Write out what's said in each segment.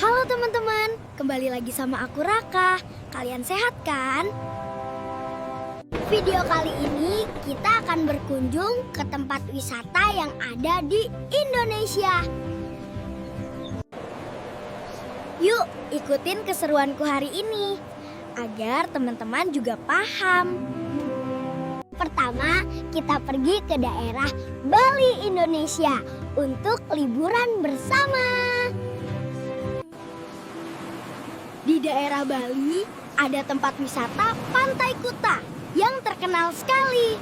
Halo teman-teman, kembali lagi sama aku Raka. Kalian sehat kan? Video kali ini kita akan berkunjung ke tempat wisata yang ada di Indonesia. Yuk, ikutin keseruanku hari ini agar teman-teman juga paham. Pertama, kita pergi ke daerah Bali, Indonesia untuk liburan bersama. Di daerah Bali ada tempat wisata Pantai Kuta yang terkenal sekali.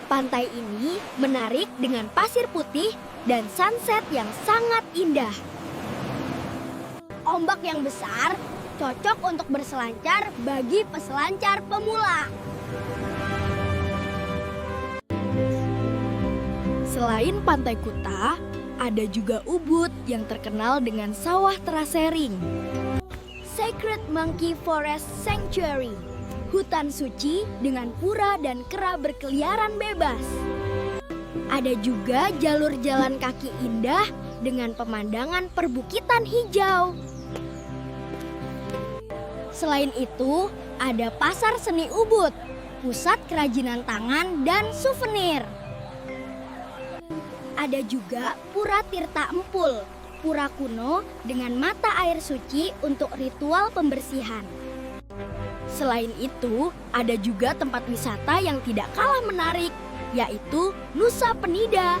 Pantai ini menarik dengan pasir putih dan sunset yang sangat indah. Ombak yang besar cocok untuk berselancar bagi peselancar pemula. Selain Pantai Kuta, ada juga Ubud yang terkenal dengan sawah terasering. Sacred Monkey Forest Sanctuary, hutan suci dengan pura dan kera berkeliaran bebas. Ada juga jalur jalan kaki indah dengan pemandangan perbukitan hijau. Selain itu, ada Pasar Seni Ubud, pusat kerajinan tangan dan souvenir. Ada juga Pura Tirta Empul, pura kuno dengan mata air suci untuk ritual pembersihan. Selain itu, ada juga tempat wisata yang tidak kalah menarik, yaitu Nusa Penida.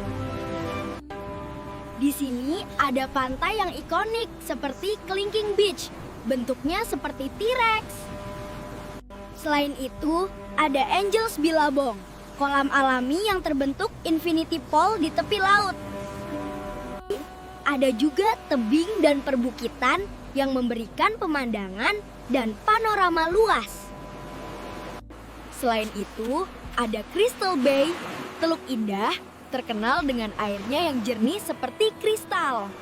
Di sini ada pantai yang ikonik seperti Kelingking Beach, bentuknya seperti T-Rex. Selain itu, ada Angels Billabong, kolam alami yang terbentuk infinity pool di tepi laut. Ada juga tebing dan perbukitan yang memberikan pemandangan dan panorama luas. Selain itu, ada Crystal Bay, teluk indah, terkenal dengan airnya yang jernih seperti kristal.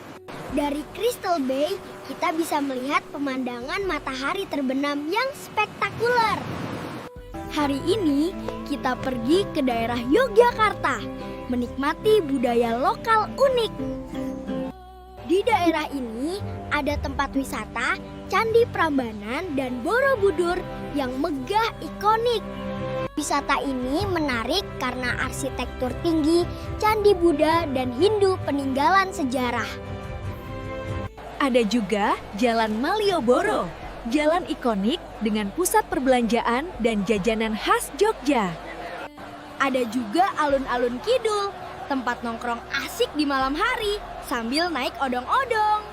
Dari Crystal Bay, kita bisa melihat pemandangan matahari terbenam yang spektakuler. Hari ini kita pergi ke daerah Yogyakarta, menikmati budaya lokal unik. Di daerah ini ada tempat wisata Candi Prambanan dan Borobudur yang megah ikonik. Wisata ini menarik karena arsitektur tinggi, Candi Buddha dan Hindu peninggalan sejarah. Ada juga Jalan Malioboro, jalan ikonik dengan pusat perbelanjaan dan jajanan khas Jogja. Ada juga alun-alun kidul, tempat nongkrong asik di malam hari sambil naik odong-odong.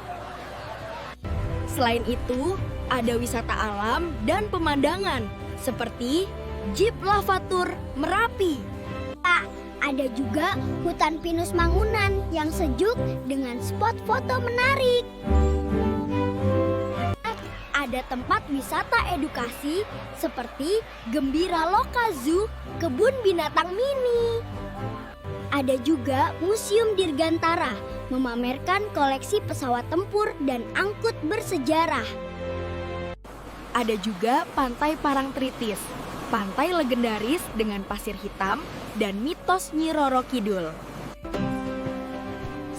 Selain itu, ada wisata alam dan pemandangan seperti Jeep Lavatur Merapi. Ada juga hutan pinus Mangunan yang sejuk dengan spot foto menarik. Ada tempat wisata edukasi seperti Gembira Loka Zoo, kebun binatang mini. Ada juga Museum Dirgantara, memamerkan koleksi pesawat tempur dan angkut bersejarah. Ada juga Pantai Parangtritis, pantai legendaris dengan pasir hitam dan mitos Nyi Roro Kidul.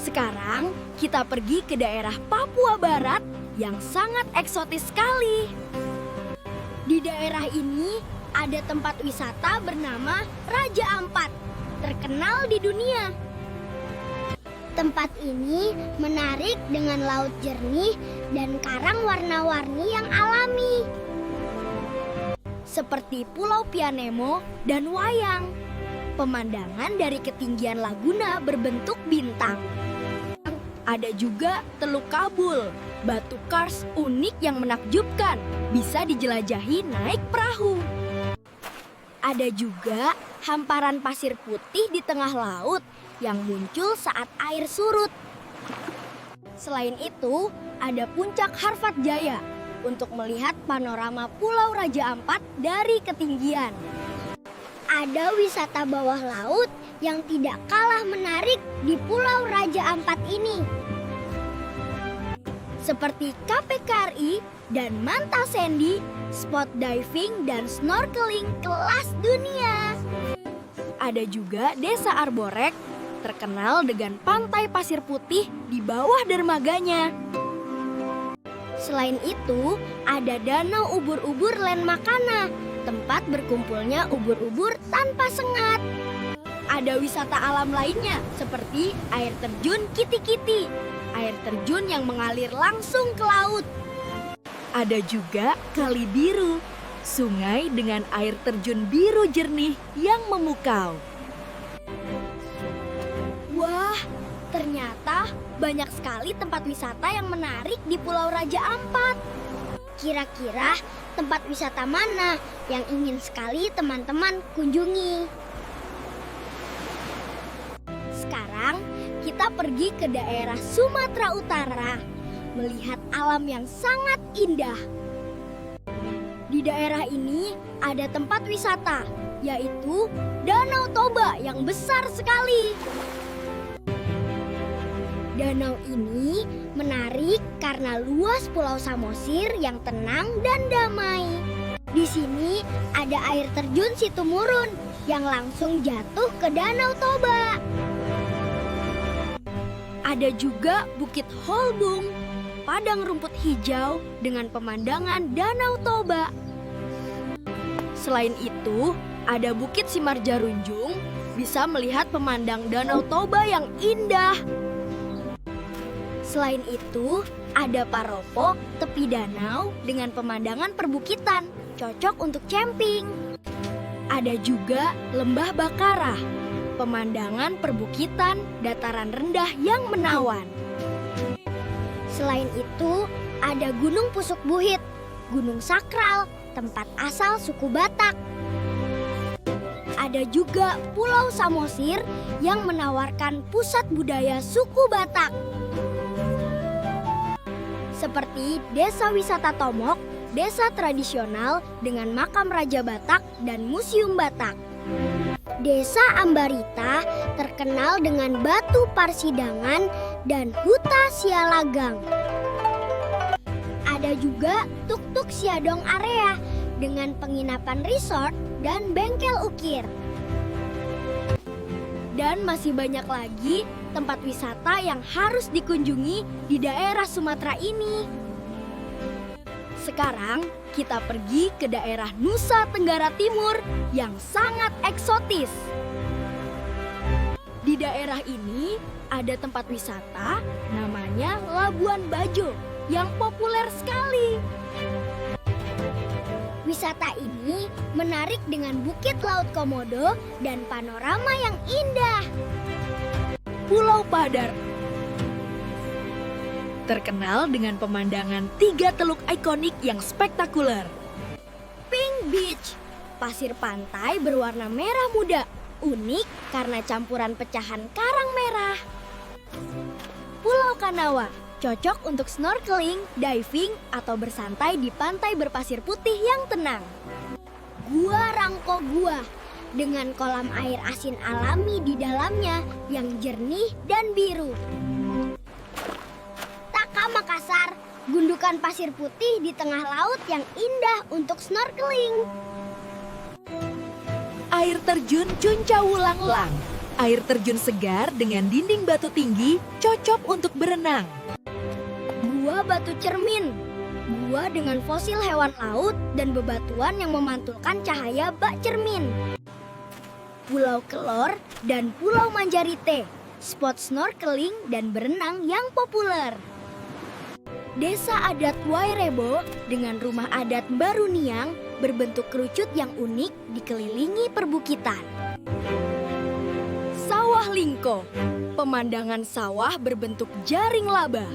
Sekarang kita pergi ke daerah Papua Barat yang sangat eksotis sekali. Di daerah ini ada tempat wisata bernama Raja Ampat, terkenal di dunia. Tempat ini menarik dengan laut jernih dan karang warna-warni yang alami, seperti Pulau Pianemo dan Wayang. Pemandangan dari ketinggian laguna berbentuk bintang. Ada juga Teluk Kabul, batu kars unik yang menakjubkan, bisa dijelajahi naik perahu. Ada juga hamparan pasir putih di tengah laut yang muncul saat air surut. Selain itu, ada puncak Harvat Jaya untuk melihat panorama Pulau Raja Ampat dari ketinggian. Ada wisata bawah laut yang tidak kalah menarik di Pulau Raja Ampat ini, seperti KPKRI dan Manta Sandy, spot diving dan snorkeling kelas dunia. Ada juga Desa Arborek, terkenal dengan pantai pasir putih di bawah dermaganya. Selain itu, ada Danau Ubur-ubur Lenmakana, tempat berkumpulnya ubur-ubur tanpa sengat. Ada wisata alam lainnya seperti air terjun Kiti-Kiti, air terjun yang mengalir langsung ke laut. Ada juga Kali Biru, sungai dengan air terjun biru jernih yang memukau. Wah, ternyata banyak sekali tempat wisata yang menarik di Pulau Raja Ampat. Kira-kira tempat wisata mana yang ingin sekali teman-teman kunjungi? Sekarang kita pergi ke daerah Sumatera Utara, melihat alam yang sangat indah. Di daerah ini ada tempat wisata, yaitu Danau Toba yang besar sekali. Danau ini menarik karena luas Pulau Samosir yang tenang dan damai. Di sini ada air terjun Situmurun yang langsung jatuh ke Danau Toba. Ada juga Bukit Holbung, padang rumput hijau dengan pemandangan Danau Toba. Selain itu, ada Bukit Simarjarunjung, bisa melihat pemandang Danau Toba yang indah. Selain itu, ada Paropo, tepi danau dengan pemandangan perbukitan, cocok untuk camping. Ada juga Lembah Bakarah, pemandangan perbukitan dataran rendah yang menawan. Selain itu, ada Gunung Pusuk Buhit, gunung sakral, tempat asal suku Batak. Ada juga Pulau Samosir yang menawarkan pusat budaya suku Batak. Seperti Desa Wisata Tomok, desa tradisional dengan makam Raja Batak dan Museum Batak. Desa Ambarita terkenal dengan batu Parsidangan dan huta Sialagang. Ada juga Tuk-Tuk Siadong Area dengan penginapan resort dan bengkel ukir. Dan masih banyak lagi tempat wisata yang harus dikunjungi di daerah Sumatera ini. Sekarang kita pergi ke daerah Nusa Tenggara Timur yang sangat eksotis. Di daerah ini ada tempat wisata namanya Labuan Bajo yang populer sekali. Wisata ini menarik dengan bukit laut Komodo dan panorama yang indah. Pulau Padar terkenal dengan pemandangan 3 teluk ikonik yang spektakuler. Pink Beach, pasir pantai berwarna merah muda, unik karena campuran pecahan karang merah. Pulau Kanawa, cocok untuk snorkeling, diving, atau bersantai di pantai berpasir putih yang tenang. Gua Rangko Gua, dengan kolam air asin alami di dalamnya yang jernih dan biru. Taka Makassar, gundukan pasir putih di tengah laut yang indah untuk snorkeling. Air terjun Cuncawulang-lang, air terjun segar dengan dinding batu tinggi, cocok untuk berenang. Gua Batu Cermin, gua dengan fosil hewan laut dan bebatuan yang memantulkan cahaya bak cermin. Pulau Kelor dan Pulau Manjarite, spot snorkeling dan berenang yang populer. Desa adat Wairebo dengan rumah adat Baruniang berbentuk kerucut yang unik dikelilingi perbukitan. Sawah Lingko, pemandangan sawah berbentuk jaring laba.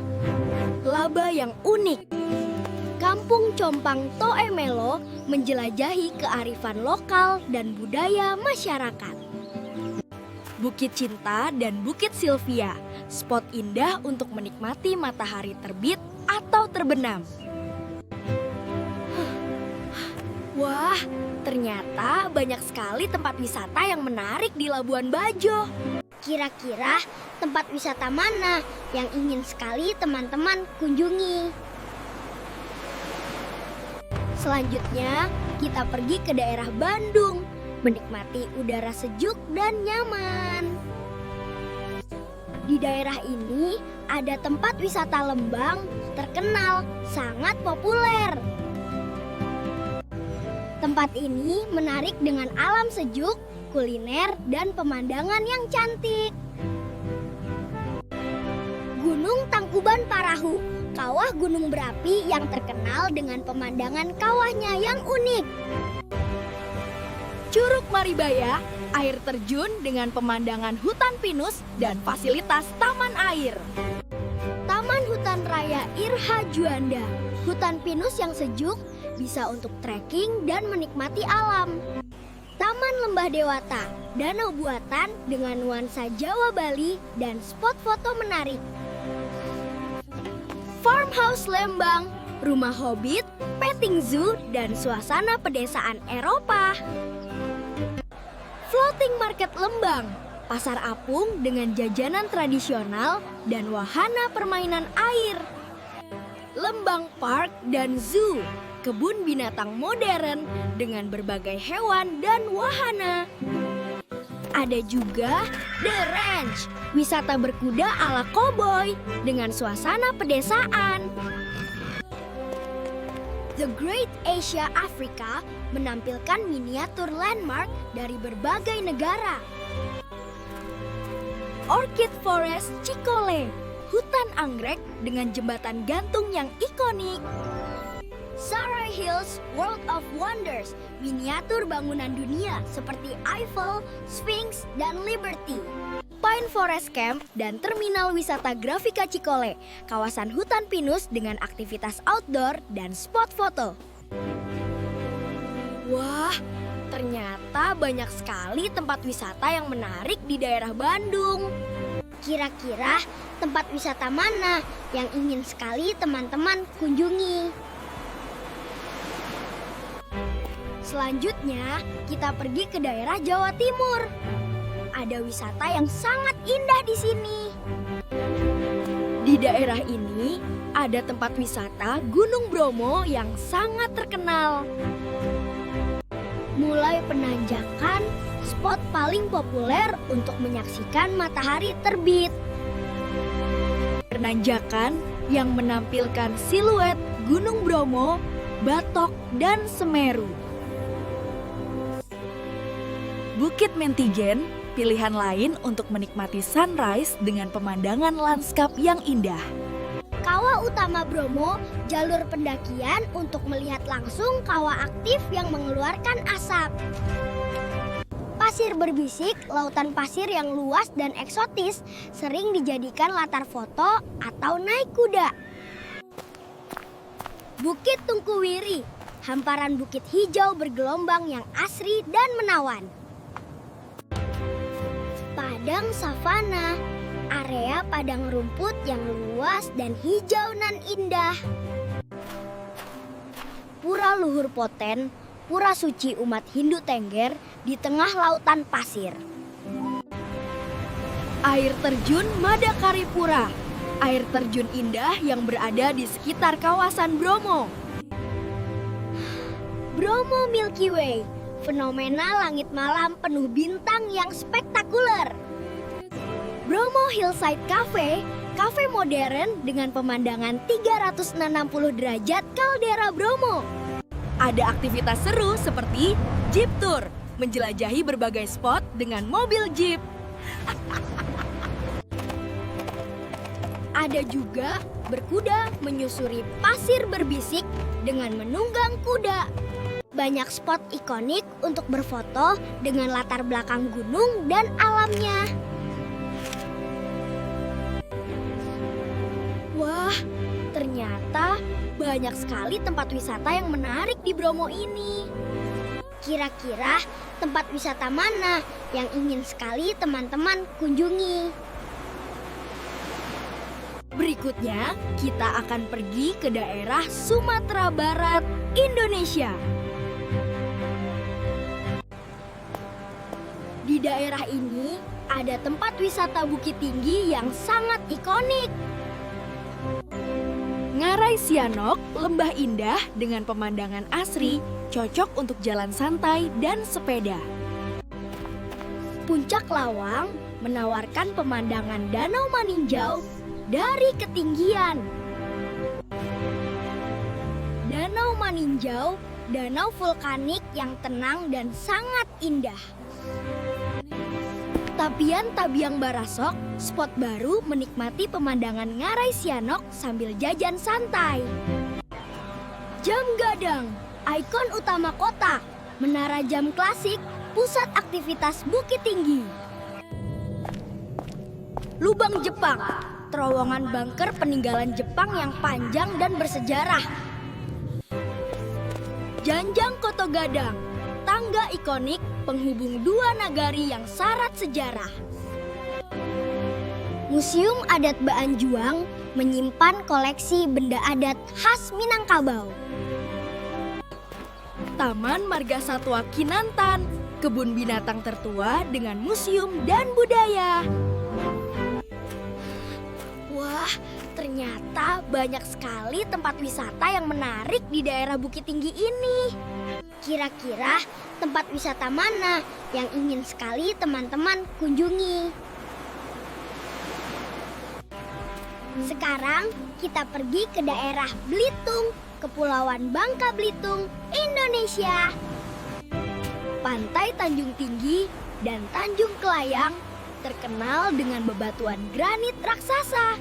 Laba yang unik. Kampung Compang Toemelo menjelajahi kearifan lokal dan budaya masyarakat. Bukit Cinta dan Bukit Silvia, spot indah untuk menikmati matahari terbit atau terbenam. Wah, ternyata banyak sekali tempat wisata yang menarik di Labuan Bajo. Kira-kira tempat wisata mana yang ingin sekali teman-teman kunjungi? Selanjutnya, kita pergi ke daerah Bandung, menikmati udara sejuk dan nyaman. Di daerah ini ada tempat wisata Lembang terkenal sangat populer. Tempat ini menarik dengan alam sejuk, kuliner, dan pemandangan yang cantik. Gunung Tangkuban Parahu, kawah gunung berapi yang terkenal dengan pemandangan kawahnya yang unik. Curug Maribaya, air terjun dengan pemandangan hutan pinus dan fasilitas taman air. Taman Hutan Raya Irha Juanda, hutan pinus yang sejuk, bisa untuk trekking dan menikmati alam. Taman Lembah Dewata, danau buatan dengan nuansa Jawa Bali dan spot foto menarik. Farmhouse Lembang, rumah hobbit, petting zoo, dan suasana pedesaan Eropa. Floating Market Lembang, pasar apung dengan jajanan tradisional dan wahana permainan air. Lembang Park dan Zoo, kebun binatang modern dengan berbagai hewan dan wahana. Ada juga The Ranch, wisata berkuda ala koboi dengan suasana pedesaan. The Great Asia Africa menampilkan miniatur landmark dari berbagai negara. Orchid Forest Cikole, hutan anggrek dengan jembatan gantung yang ikonik. Sarai Hills World of Wonders, miniatur bangunan dunia seperti Eiffel, Sphinx, dan Liberty. Pine Forest Camp dan Terminal Wisata Grafika Cikole, kawasan hutan pinus dengan aktivitas outdoor dan spot foto. Wah, ternyata banyak sekali tempat wisata yang menarik di daerah Bandung. Kira-kira tempat wisata mana yang ingin sekali teman-teman kunjungi? Selanjutnya, kita pergi ke daerah Jawa Timur. Ada wisata yang sangat indah di sini. Di daerah ini, ada tempat wisata Gunung Bromo yang sangat terkenal. Mulai penanjakan, spot paling populer untuk menyaksikan matahari terbit. Penanjakan yang menampilkan siluet Gunung Bromo, Batok, dan Semeru. Bukit Mentigen, pilihan lain untuk menikmati sunrise dengan pemandangan lanskap yang indah. Kawah Utama Bromo, jalur pendakian untuk melihat langsung kawah aktif yang mengeluarkan asap. Pasir Berbisik, lautan pasir yang luas dan eksotis, sering dijadikan latar foto atau naik kuda. Bukit Tungkuwiri, hamparan bukit hijau bergelombang yang asri dan menawan. Padang Savana, area padang rumput yang luas dan hijau nan indah. Pura Luhur Poten, pura suci umat Hindu Tengger di tengah lautan pasir. Air terjun Madakaripura, air terjun indah yang berada di sekitar kawasan Bromo. Bromo Milky Way, fenomena langit malam penuh bintang yang spektakuler. Bromo Hillside Cafe, kafe modern dengan pemandangan 360 derajat kaldera Bromo. Ada aktivitas seru seperti Jeep Tour, menjelajahi berbagai spot dengan mobil Jeep. Ada juga berkuda menyusuri pasir berbisik dengan menunggang kuda. Banyak spot ikonik untuk berfoto dengan latar belakang gunung dan alamnya. Wah, ternyata banyak sekali tempat wisata yang menarik di Bromo ini. Kira-kira tempat wisata mana yang ingin sekali teman-teman kunjungi? Berikutnya, kita akan pergi ke daerah Sumatera Barat, Indonesia. Di daerah ini ada tempat wisata Bukit Tinggi yang sangat ikonik. Ngarai Sianok, lembah indah dengan pemandangan asri, cocok untuk jalan santai dan sepeda. Puncak Lawang, menawarkan pemandangan Danau Maninjau dari ketinggian. Danau Maninjau, danau vulkanik yang tenang dan sangat indah. Tapian Tabiang Barasok, spot baru menikmati pemandangan Ngarai Sianok sambil jajan santai. Jam Gadang, ikon utama kota, menara jam klasik, pusat aktivitas Bukit Tinggi. Lubang Jepang, terowongan bunker peninggalan Jepang yang panjang dan bersejarah. Janjang Koto Gadang, tangga ikonik penghubung dua nagari yang syarat sejarah. Museum Adat Baan Juang menyimpan koleksi benda adat khas Minangkabau. Taman Marga Satwa Kinantan, kebun binatang tertua dengan museum dan budaya. Wah, ternyata banyak sekali tempat wisata yang menarik di daerah Bukit Tinggi ini. Kira-kira tempat wisata mana yang ingin sekali teman-teman kunjungi? Sekarang kita pergi ke daerah Belitung, Kepulauan Bangka Belitung, Indonesia. Pantai Tanjung Tinggi dan Tanjung Kelayang terkenal dengan bebatuan granit raksasa.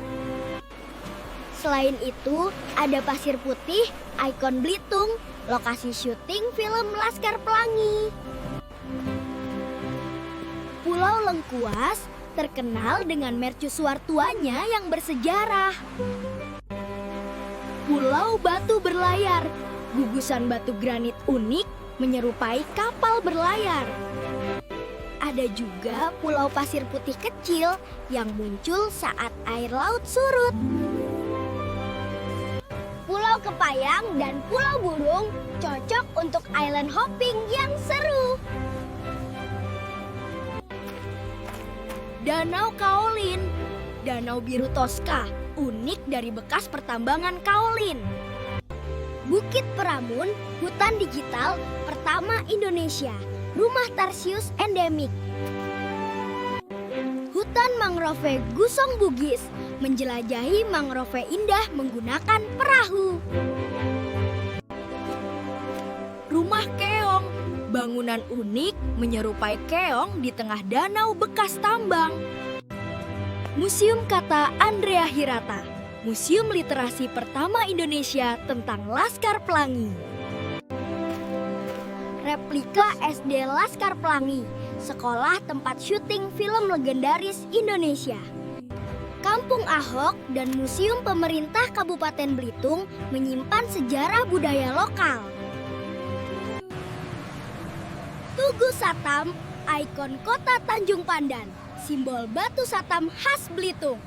Selain itu, ada Pasir Putih, ikon Belitung, lokasi syuting film Laskar Pelangi. Pulau Lengkuas terkenal dengan mercusuar tuanya yang bersejarah. Pulau Batu Berlayar, gugusan batu granit unik menyerupai kapal berlayar. Ada juga Pulau Pasir Putih kecil yang muncul saat air laut surut. Pulau Kepayang dan Pulau Burung cocok untuk island hopping yang seru. Danau Kaolin, Danau Biru Toska, unik dari bekas pertambangan kaolin. Bukit Peramun, hutan digital pertama Indonesia, rumah tarsius endemik. Hutan mangrove Gusong Bugis, menjelajahi mangrove indah menggunakan perahu. Rumah Keong, bangunan unik menyerupai keong di tengah danau bekas tambang. Museum Kata Andrea Hirata, museum literasi pertama Indonesia tentang Laskar Pelangi. Replika SD Laskar Pelangi, sekolah tempat syuting film legendaris Indonesia. Kampung Ahok dan Museum Pemerintah Kabupaten Belitung menyimpan sejarah budaya lokal. Tugu Satam, ikon kota Tanjung Pandan, simbol batu satam khas Belitung.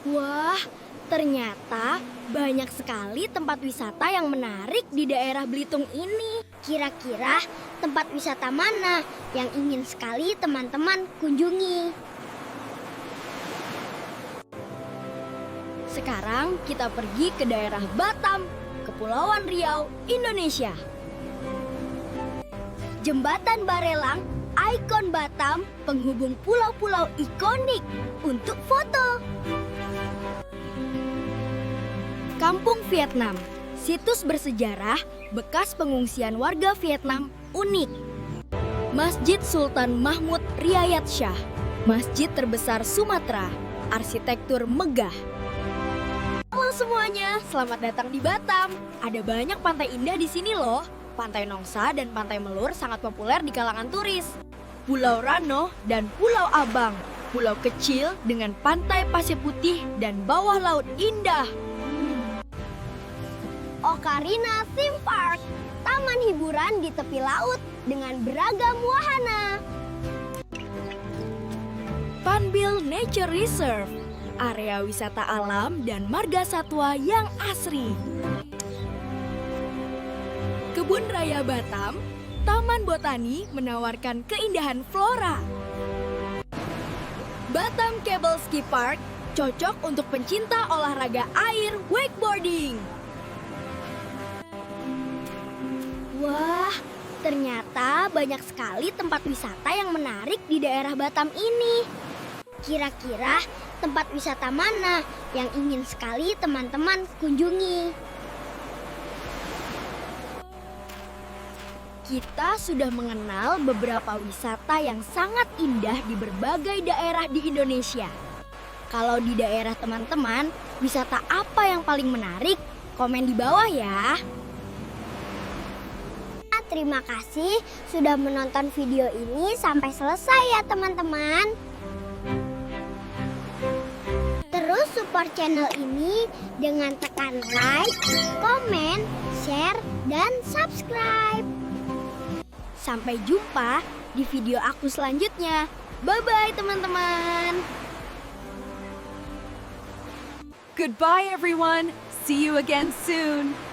Wah, ternyata banyak sekali tempat wisata yang menarik di daerah Belitung ini. Kira-kira tempat wisata mana yang ingin sekali teman-teman kunjungi? Sekarang kita pergi ke daerah Batam, Kepulauan Riau, Indonesia. Jembatan Barelang, ikon Batam, penghubung pulau-pulau ikonik untuk foto. Kampung Vietnam, situs bersejarah, bekas pengungsian warga Vietnam unik. Masjid Sultan Mahmud Riayat Shah, masjid terbesar Sumatera, arsitektur megah. Halo semuanya, selamat datang di Batam. Ada banyak pantai indah di sini loh. Pantai Nongsa dan Pantai Melur sangat populer di kalangan turis. Pulau Rano dan Pulau Abang, pulau kecil dengan pantai pasir putih dan bawah laut indah. Ocarina Theme Park, taman hiburan di tepi laut dengan beragam wahana. Panbil Nature Reserve, area wisata alam dan marga satwa yang asri. Kebun Raya Batam, Taman Botani menawarkan keindahan flora. Batam Cable Ski Park, cocok untuk pencinta olahraga air wakeboarding. Wah, Ternyata banyak sekali tempat wisata yang menarik di daerah Batam ini. Kira-kira tempat wisata mana yang ingin sekali teman-teman kunjungi? Kita sudah mengenal beberapa wisata yang sangat indah di berbagai daerah di Indonesia. Kalau di daerah teman-teman, wisata apa yang paling menarik? Komen di bawah ya. Terima kasih sudah menonton video ini sampai selesai ya teman-teman. Terus support channel ini dengan tekan like, komen, share, dan subscribe. Sampai jumpa di video aku selanjutnya. Bye-bye teman-teman. Goodbye, everyone. See you again soon.